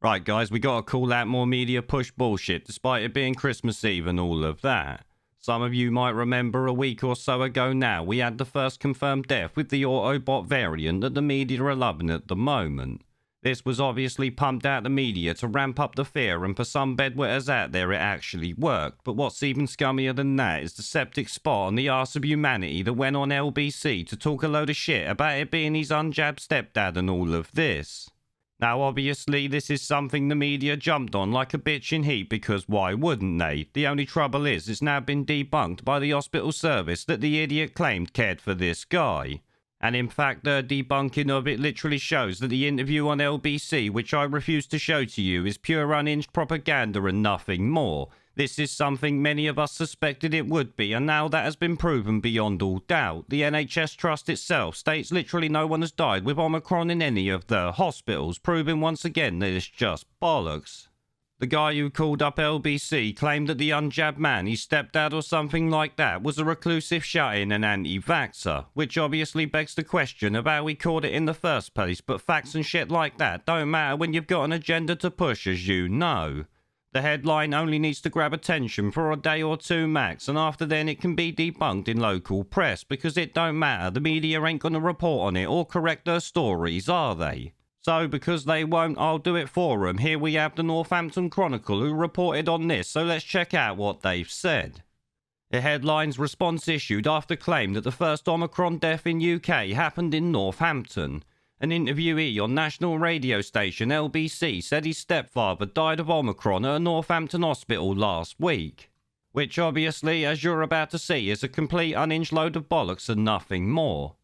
Right, guys, we gotta call out more media push bullshit, despite it being Christmas Eve and all of that. Some of you might remember a week or so ago now, we had the first confirmed death with the Autobot variant that the media are loving at the moment. This was obviously pumped out the media to ramp up the fear, and for some bedwetters out there it actually worked. But what's even scummier than that is the septic spot on the arse of humanity that went on LBC to talk a load of shit about it being his unjabbed stepdad and all of this. Now, obviously, this is something the media jumped on like a bitch in heat, because why wouldn't they? The only trouble is, it's now been debunked by the hospital service that the idiot claimed cared for this guy. And in fact, their debunking of it literally shows that the interview on LBC, which I refuse to show to you, is pure unhinged propaganda and nothing more. This is something many of us suspected it would be, and now that has been proven beyond all doubt. The NHS Trust itself states literally no one has died with Omicron in any of their hospitals, proving once again that it's just bollocks. The guy who called up LBC claimed that the unjabbed man, his stepdad or something like that, was a reclusive shut-in and anti-vaxxer, which obviously begs the question of how he caught it in the first place, but facts and shit like that don't matter when you've got an agenda to push, as you know. The headline only needs to grab attention for a day or two max, and after then it can be debunked in local press, because it don't matter, the media ain't gonna report on it or correct their stories, are they? So, because they won't, I'll do it for them. Here we have the Northampton Chronicle who reported on this, so let's check out what they've said. The headline's response issued after claim that the first Omicron death in UK happened in Northampton. An interviewee on national radio station LBC said his stepfather died of Omicron at a Northampton hospital last week. Which obviously, as you're about to see, is a complete unhinged load of bollocks and nothing more.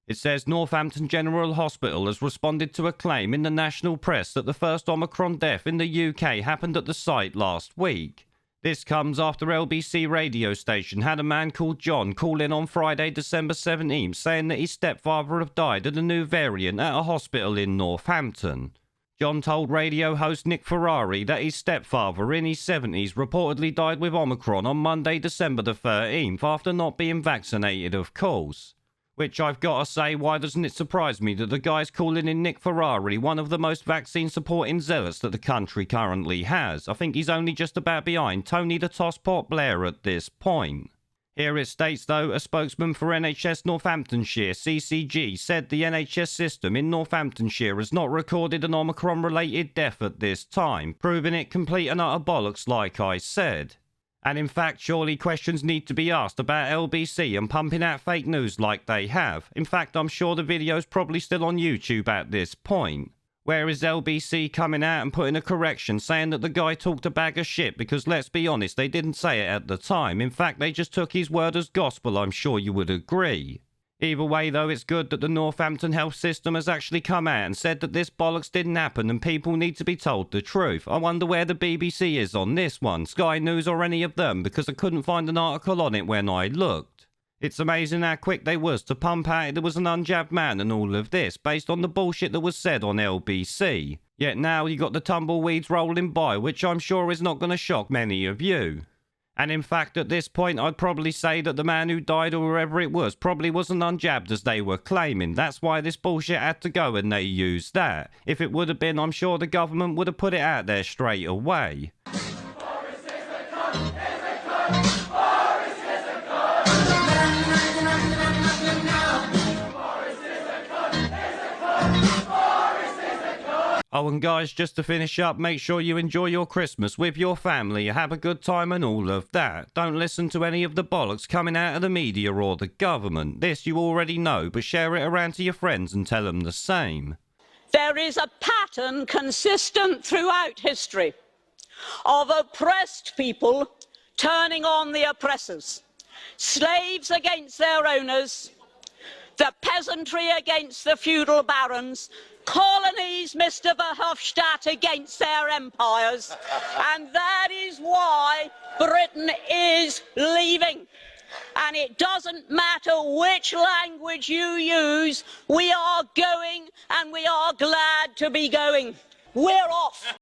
It says Northampton General Hospital has responded to a claim in the national press that the first Omicron death in the UK happened at the site last week. This comes after LBC radio station had a man called John call in on Friday, December 17th, saying that his stepfather had died of the new variant at a hospital in Northampton. John told radio host Nick Ferrari that his stepfather in his 70s reportedly died with Omicron on Monday, December the 13th, after not being vaccinated, of course. Which I've got to say, why doesn't it surprise me that the guy's calling in Nick Ferrari one of the most vaccine-supporting zealots that the country currently has? I think he's only just about behind Tony the Tosspot Blair at this point. Here it states, though, a spokesman for NHS Northamptonshire, CCG, said the NHS system in Northamptonshire has not recorded an Omicron-related death at this time, proving it complete and utter bollocks like I said. And in fact, surely questions need to be asked about LBC and pumping out fake news like they have. In fact, I'm sure the video's probably still on YouTube at this point. Where is LBC coming out and putting a correction saying that the guy talked a bag of shit? Because let's be honest, they didn't say it at the time. In fact, they just took his word as gospel, I'm sure you would agree. Either way, though, it's good that the Northampton health system has actually come out and said that this bollocks didn't happen and people need to be told the truth. I wonder where the BBC is on this one, Sky News or any of them, because I couldn't find an article on it when I looked. It's amazing how quick they was to pump out there was an unjabbed man and all of this, based on the bullshit that was said on LBC. Yet now you got the tumbleweeds rolling by, which I'm sure is not going to shock many of you. And in fact, at this point, I'd probably say that the man who died or whoever it was probably wasn't unjabbed as they were claiming. That's why this bullshit had to go and they used that. If it would have been, I'm sure the government would have put it out there straight away. Oh, and guys, just to finish up, make sure you enjoy your Christmas with your family, have a good time and all of that. Don't listen to any of the bollocks coming out of the media or the government. This you already know, but share it around to your friends and tell them the same. There is a pattern consistent throughout history of oppressed people turning on the oppressors, slaves against their owners, the peasantry against the feudal barons, colonies, Mr. Verhofstadt, against their empires. And that is why Britain is leaving. And it doesn't matter which language you use, we are going, and we are glad to be going. We're off.